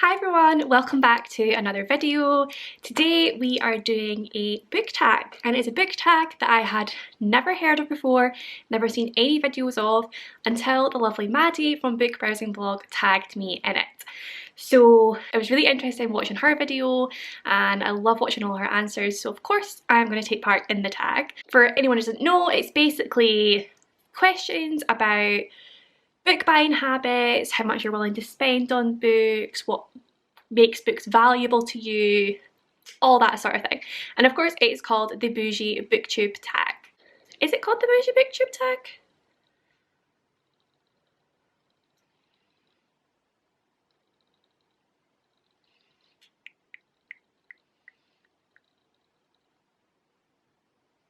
Hi everyone, welcome back to another video. Today we are doing a book tag, and it's a book tag that I had never heard of before, never seen any videos of until the lovely Maddie from Book Browsing Blog tagged me in it. So it was really interesting watching her video and I love watching all her answers, so of course I'm going to take part in the tag. For anyone who doesn't know, it's basically questions about book buying habits, how much you're willing to spend on books, what makes books valuable to you, all that sort of thing. And of course it's called the Boujee Booktube Tag. Is it called the Boujee Booktube Tag?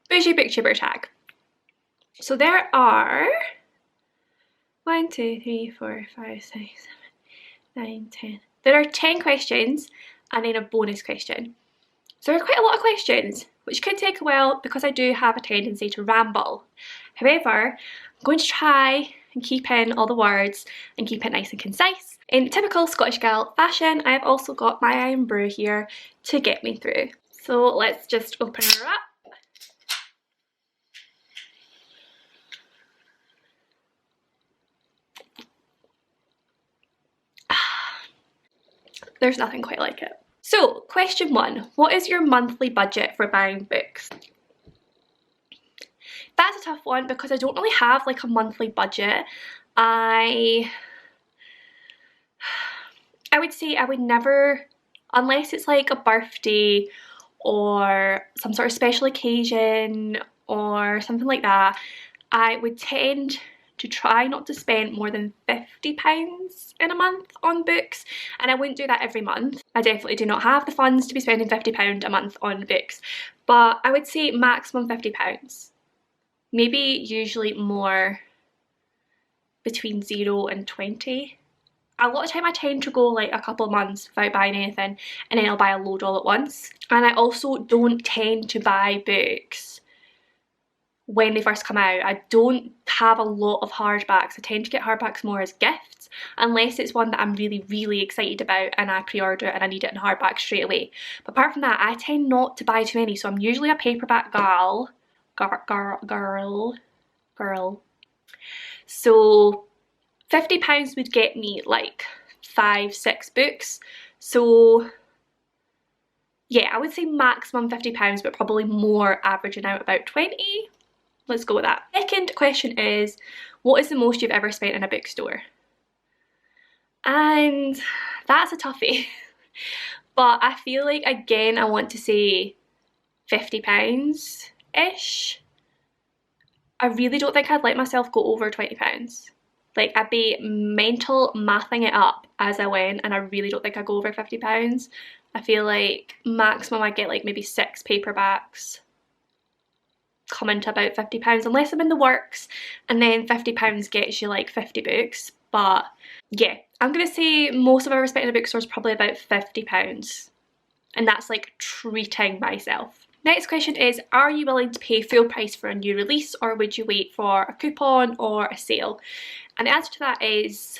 Boujee Booktuber Tag. So there are 1, 2, 3, 4, 5, 6, 7, 9, 10. There are 10 questions and then a bonus question. So there are quite a lot of questions, which could take a while because I do have a tendency to ramble. However, I'm going to try and keep in all the words and keep it nice and concise. In typical Scottish girl fashion, I have also got my iron brew here to get me through. So let's just open her up. There's nothing quite like it. So, question 1. What is your monthly budget for buying books? That's a tough one because I don't really have like a monthly budget. I would say I would never, unless it's like a birthday or some sort of special occasion or something like that, I would tend to try not to spend more than £50 in a month on books, and I wouldn't do that every month. I definitely do not have the funds to be spending £50 a month on books, but I would say maximum £50. Maybe usually more between 0 and 20. A lot of time I tend to go like a couple of months without buying anything and then I'll buy a load all at once. And I also don't tend to buy books when they first come out. I don't have a lot of hardbacks. I tend to get hardbacks more as gifts, unless it's one that I'm really excited about and I pre-order it and I need it in hardback straight away. But apart from that, I tend not to buy too many, so I'm usually a paperback girl. So £50 would get me like 5-6 books. So yeah, I would say maximum £50, but probably more, averaging out about 20. Let's go with that. Second question is, what is the most you've ever spent in a bookstore? And that's a toughie. But I feel like, again, I want to say £50-ish. I really don't think I'd let myself go over £20. Like, I'd be mental mathing it up as I went, and I really don't think I'd go over £50. I feel like maximum I'd get like maybe 6 paperbacks, coming to about £50, unless I'm in the works, and then £50 gets you like 50 books. But yeah, I'm gonna say most of I ever spent in a bookstore is probably about £50, and that's like treating myself. Next question is, are you willing to pay full price for a new release, or would you wait for a coupon or a sale? And the answer to that is,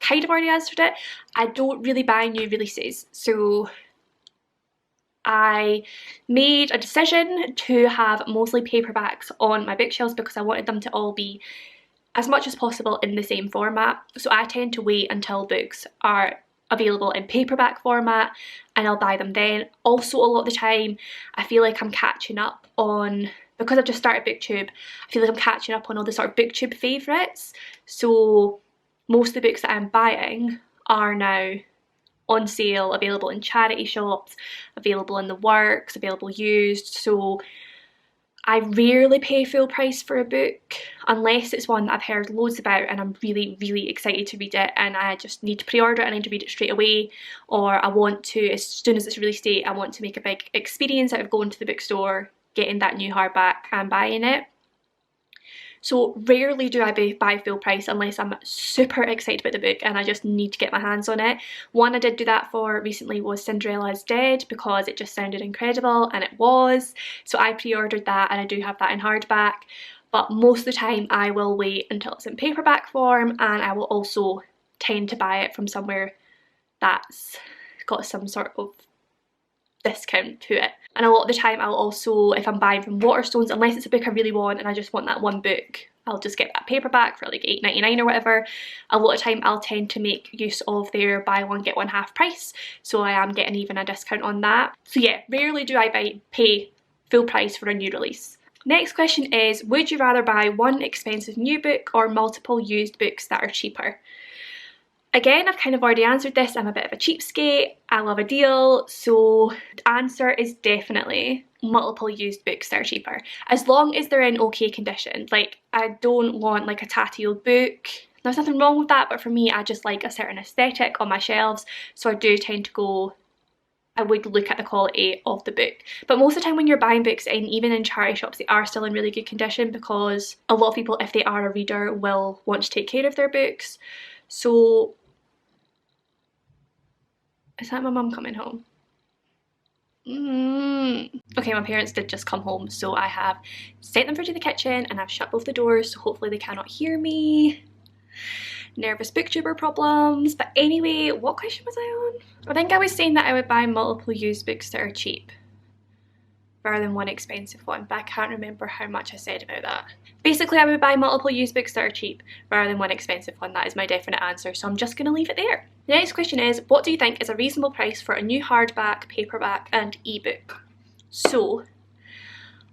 kind of already answered it. I don't really buy new releases, so I made a decision to have mostly paperbacks on my bookshelves because I wanted them to all be as much as possible in the same format. So I tend to wait until books are available in paperback format and I'll buy them then. Also, a lot of the time I feel like I'm catching up on, because I've just started BookTube, I feel like I'm catching up on all the sort of BookTube favourites. So most of the books that I'm buying are now on sale, available in charity shops, available in the works, available used. So I rarely pay full price for a book unless it's one that I've heard loads about and I'm really excited to read it and I just need to pre-order it and I need to read it straight away, or I want to, as soon as it's release date, I want to make a big experience out of going to the bookstore, getting that new hardback and buying it. So rarely do I buy full price unless I'm super excited about the book and I just need to get my hands on it. One I did do that for recently was Cinderella is Dead, because it just sounded incredible, and it was. So I pre-ordered that and I do have that in hardback. But most of the time I will wait until it's in paperback form, and I will also tend to buy it from somewhere that's got some sort of discount to it. And a lot of the time I'll also, if I'm buying from Waterstones, unless it's a book I really want and I just want that one book, I'll just get that paperback for like $8.99 or whatever. A lot of time I'll tend to make use of their buy one get one half price, so I am getting even a discount on that. So yeah, rarely do I pay full price for a new release. Next question is, would you rather buy one expensive new book or multiple used books that are cheaper? Again, I've kind of already answered this. I'm a bit of a cheapskate. I love a deal. So the answer is definitely multiple used books that are cheaper. As long as they're in okay condition. Like, I don't want like a tatty old book. There's nothing wrong with that, but for me, I just like a certain aesthetic on my shelves. So I do tend to go, I would look at the quality of the book. But most of the time when you're buying books, and even in charity shops, they are still in really good condition, because a lot of people, if they are a reader, will want to take care of their books. So is that my mum coming home? Okay, my parents did just come home, so I have sent them through to the kitchen and I've shut both the doors, so hopefully they cannot hear me. Nervous booktuber problems. But anyway, what question was I on? I think I was saying that I would buy multiple used books that are cheap rather than one expensive one, but I can't remember how much I said about that. Basically, I would buy multiple used books that are cheap rather than one expensive one. That is my definite answer, so I'm just going to leave it there. The next question is, what do you think is a reasonable price for a new hardback, paperback and ebook? So,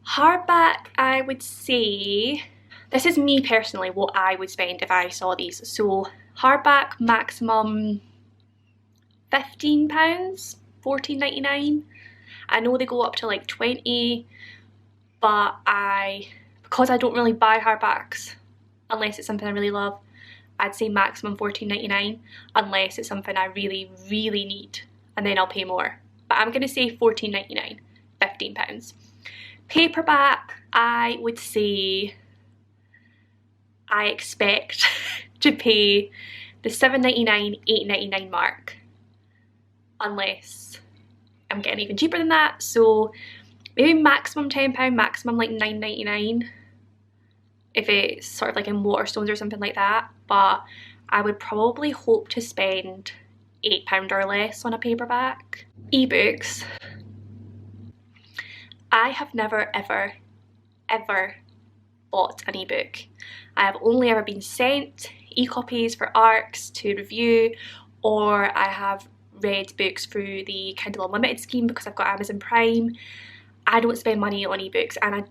hardback, I would say, this is me personally, what I would spend if I saw these. So, hardback, maximum £15, $14.99. I know they go up to like 20, but because I don't really buy hardbacks unless it's something I really love, I'd say maximum $14.99 unless it's something I really, really need, and then I'll pay more. But I'm going to say $14.99, £15. Paperback, I would say I expect to pay the $7.99, $8.99 mark, unless I'm getting even cheaper than that. So maybe maximum £10, maximum like $9.99 if it's sort of like in Waterstones or something like that. But I would probably hope to spend £8 or less on a paperback. Ebooks, I have never ever bought an ebook. I have only ever been sent e-copies for ARCs to review, or I have read books through the Kindle Unlimited scheme because I've got Amazon Prime. I don't spend money on ebooks, and I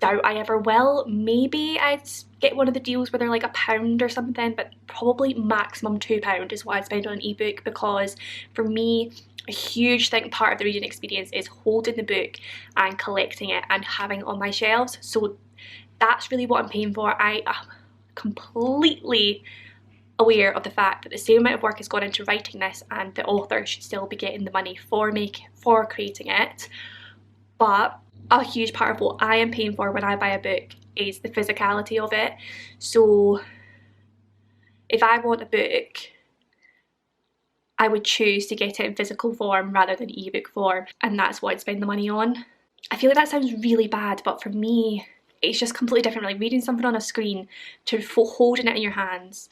doubt I ever will. Maybe I'd get one of the deals where they're like £1 or something, but probably maximum £2 is what I'd spend on an ebook, because for me, a huge part of the reading experience is holding the book and collecting it and having it on my shelves. So that's really what I'm paying for. I am completely aware of the fact that the same amount of work has gone into writing this, and the author should still be getting the money for creating it. But a huge part of what I am paying for when I buy a book is the physicality of it. So if I want a book, I would choose to get it in physical form rather than ebook form, and that's what I'd spend the money on. I feel like that sounds really bad, but for me, it's just completely different. Like reading something on a screen to holding it in your hands,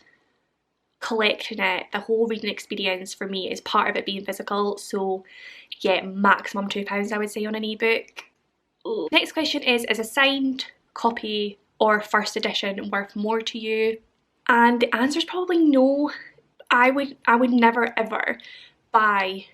collecting it, the whole reading experience for me is part of it being physical. So yeah, maximum £2 I would say on an ebook. Next question is a signed copy or first edition worth more to you? And the answer is probably no. I would never ever buy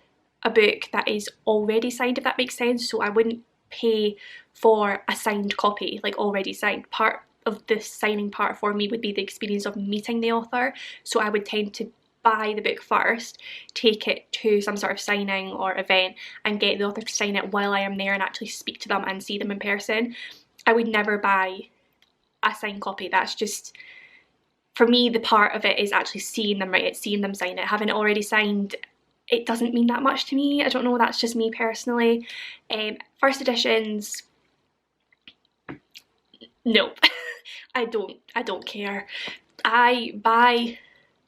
a book that is already signed, if that makes sense. So I wouldn't pay for a signed copy, like already signed. Part of the signing part for me would be the experience of meeting the author. So I would tend to buy the book first, take it to some sort of signing or event and get the author to sign it while I am there and actually speak to them and see them in person. I would never buy a signed copy. That's just, for me, the part of it is actually seeing them write it, seeing them sign it. Having it already signed, it doesn't mean that much to me. I don't know, that's just me personally. First editions, nope. I don't care. I buy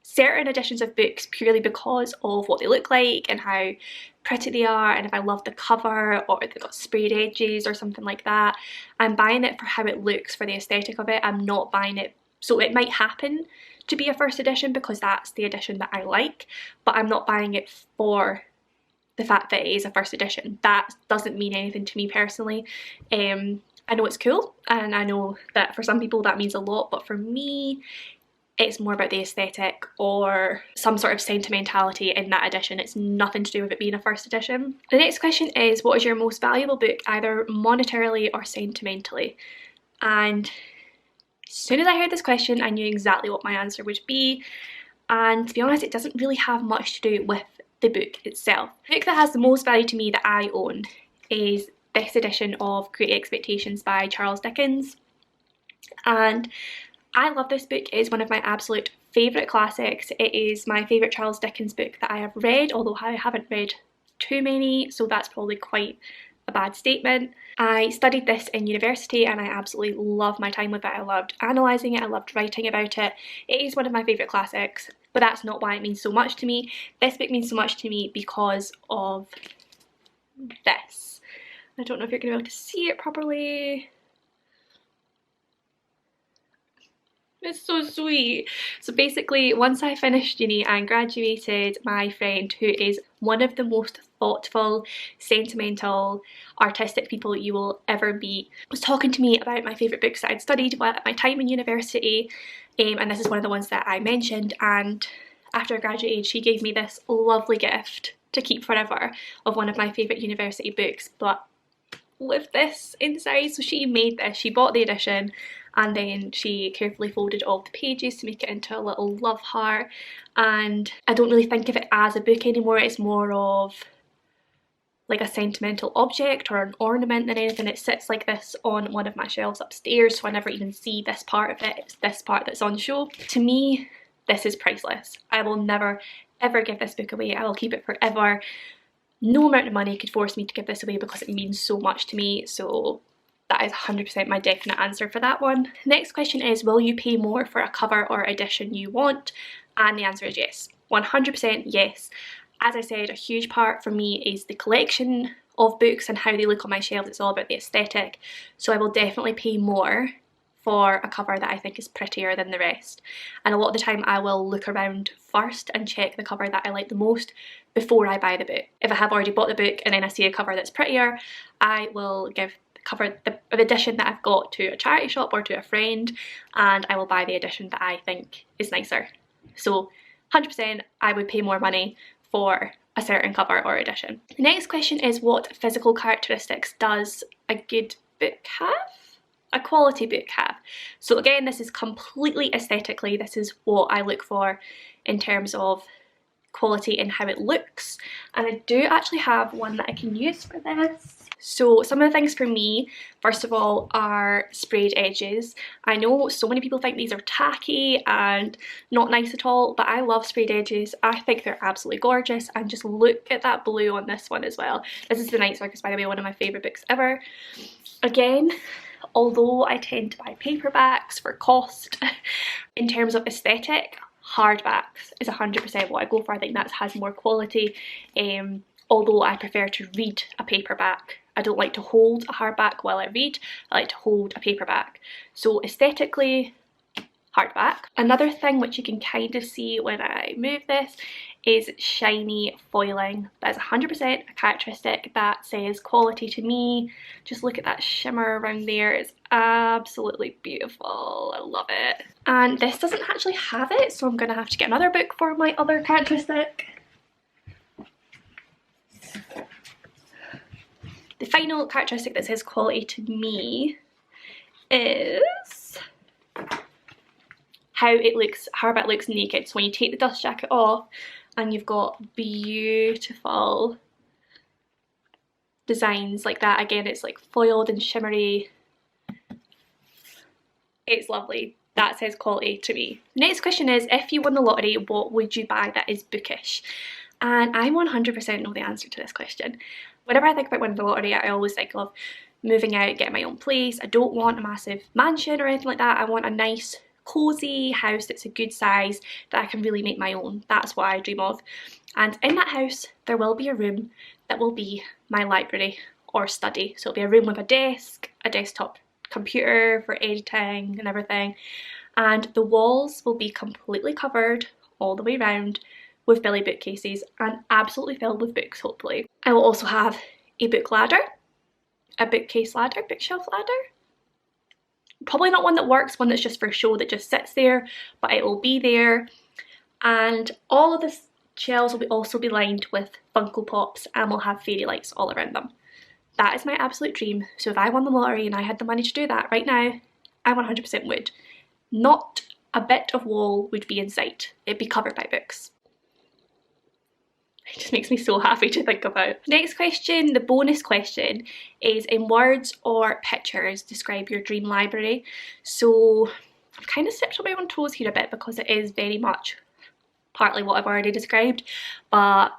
certain editions of books purely because of what they look like and how pretty they are, and if I love the cover or if they've got sprayed edges or something like that. I'm buying it for how it looks, for the aesthetic of it. I'm not buying it, so it might happen to be a first edition because that's the edition that I like, but I'm not buying it for the fact that it is a first edition. That doesn't mean anything to me personally. I know it's cool, and I know that for some people that means a lot, but for me it's more about the aesthetic or some sort of sentimentality in that edition. It's nothing to do with it being a first edition. The next question is, what is your most valuable book, either monetarily or sentimentally? And as soon as I heard this question, I knew exactly what my answer would be. And to be honest, it doesn't really have much to do with the book itself. The book that has the most value to me that I own is this edition of Great Expectations by Charles Dickens. And I love this book. It is one of my absolute favourite classics. It is my favourite Charles Dickens book that I have read, although I haven't read too many, so that's probably quite a bad statement. I studied this in university and I absolutely love my time with it. I loved analysing it, I loved writing about it. It is one of my favourite classics, but that's not why it means so much to me. This book means so much to me because of this. I don't know if you're going to be able to see it properly. It's so sweet. So basically, once I finished uni and graduated, my friend, who is one of the most thoughtful, sentimental, artistic people you will ever meet, was talking to me about my favourite books that I'd studied at my time in university, and this is one of the ones that I mentioned. And after I graduated, she gave me this lovely gift to keep forever of one of my favourite university books, but with this inside. So she made this, she bought the edition, and then she carefully folded all the pages to make it into a little love heart. And I don't really think of it as a book anymore, it's more of like a sentimental object or an ornament than anything. It sits like this on one of my shelves upstairs, so I never even see this part of it. It's this part that's on show. To me, this is priceless. I will never ever give this book away. I will keep it forever. No amount of money could force me to give this away because it means so much to me. So that is 100% my definite answer for that one. Next question is, will you pay more for a cover or edition you want? And the answer is yes. 100% yes. As I said, a huge part for me is the collection of books and how they look on my shelves. It's all about the aesthetic. So I will definitely pay more for a cover that I think is prettier than the rest. And a lot of the time I will look around first and check the cover that I like the most before I buy the book. If I have already bought the book and then I see a cover that's prettier, I will give the edition that I've got to a charity shop or to a friend, and I will buy the edition that I think is nicer. So 100% I would pay more money for a certain cover or edition. The next question is, what physical characteristics does a good book have? A quality book have? So again, this is completely aesthetically, this is what I look for in terms of quality and how it looks, and I do actually have one that I can use for this. So some of the things for me, first of all, are sprayed edges. I know so many people think these are tacky and not nice at all, but I love sprayed edges. I think they're absolutely gorgeous, and just look at that blue on this one as well. This is The Night Circus, by the way, one of my favourite books ever. Again, although I tend to buy paperbacks for cost, in terms of aesthetic, hardbacks is 100% what I go for. I think that has more quality, although I prefer to read a paperback. I don't like to hold a hardback while I read, I like to hold a paperback. So aesthetically, hardback. Another thing which you can kind of see when I move this is shiny foiling. That's 100% a characteristic that says quality to me. Just look at that shimmer around there, it's absolutely beautiful, I love it. And this doesn't actually have it, so I'm going to have to get another book for my other characteristic. The final characteristic that says quality to me is how it looks, hardback looks naked. So when you take the dust jacket off and you've got beautiful designs like that. Again, it's like foiled and shimmery. It's lovely. That says quality to me. Next question is, if you won the lottery, what would you buy that is bookish? And I 100% know the answer to this question. Whenever I think about winning the lottery, I always think of moving out, getting my own place. I don't want a massive mansion or anything like that. I want a nice, cosy house that's a good size that I can really make my own. That's what I dream of. And in that house, there will be a room that will be my library or study. So it'll be a room with a desk, a desktop computer for editing and everything. and the walls will be completely covered all the way around with Billy bookcases and absolutely filled with books, hopefully. I will also have a book ladder, a bookcase ladder, bookshelf ladder. Probably not one that works, one that's just for show that just sits there, but it will be there. And all of the shelves will also be lined with Funko Pops and will have fairy lights all around them. That is my absolute dream. So if I won the lottery and I had the money to do that right now, I 100% would. Not a bit of wall would be in sight. It'd be covered by books. It just makes me so happy to think about. Next question, the bonus question, is in words or pictures, describe your dream library. So I've kind of stepped on my own toes here a bit because it is very much partly what I've already described, but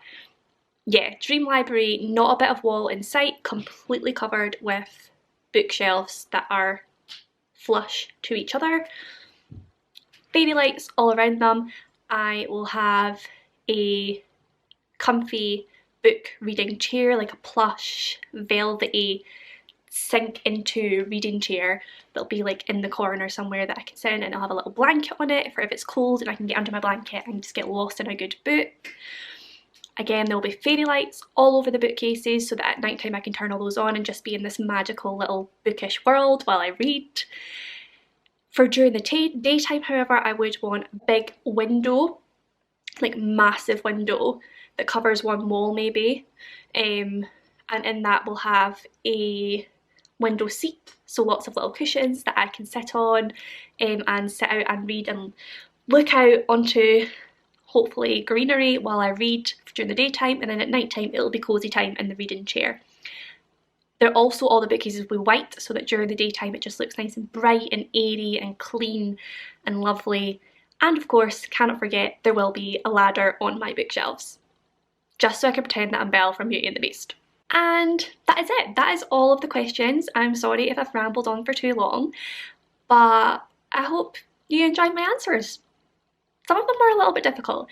yeah, dream library, not a bit of wall in sight, completely covered with bookshelves that are flush to each other. Fairy lights all around them. I will have a comfy book reading chair, like a plush, velvety, sink into reading chair that'll be like in the corner somewhere that I can sit in, and I'll have a little blanket on it for if it's cold and I can get under my blanket and just get lost in a good book. Again, there'll be fairy lights all over the bookcases so that at night time I can turn all those on and just be in this magical little bookish world while I read. For during the daytime, however, I would want a big window, like massive window that covers one wall maybe, and in that we'll have a window seat, so lots of little cushions that I can sit on and sit out and read and look out onto hopefully greenery while I read during the daytime, and then at night time it'll be cozy time in the reading chair. They're also, all the bookcases will be white so that during the daytime it just looks nice and bright and airy and clean and lovely. And of course, cannot forget, there will be a ladder on my bookshelves, just so I can pretend that I'm Belle from Beauty and the Beast. And that is it. That is all of the questions. I'm sorry if I've rambled on for too long, but I hope you enjoyed my answers. Some of them were a little bit difficult.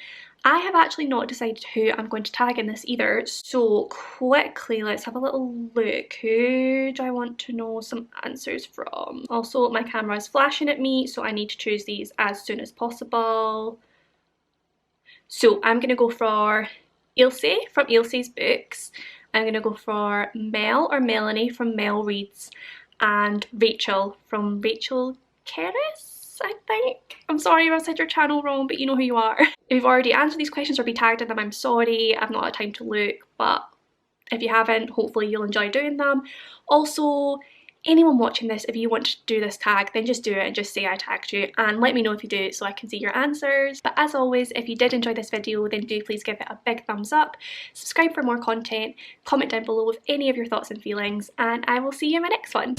I have actually not decided who I'm going to tag in this either, so quickly let's have a little look. Who do I want to know some answers from? Also, my camera is flashing at me, so I need to choose these as soon as possible. So I'm going to go for Ilse from Ilse's books. I'm going to go for Mel or Melanie from Mel Reads, and Rachel from Rachel Keris, I think. I'm sorry if I said your channel wrong, but you know who you are. If you've already answered these questions or been tagged in them, I'm sorry, I've not had time to look, but if you haven't, hopefully you'll enjoy doing them. Also, anyone watching this, if you want to do this tag, then just do it and just say I tagged you and let me know if you do so I can see your answers. But as always, if you did enjoy this video, then do please give it a big thumbs up, subscribe for more content, comment down below with any of your thoughts and feelings, and I will see you in my next one.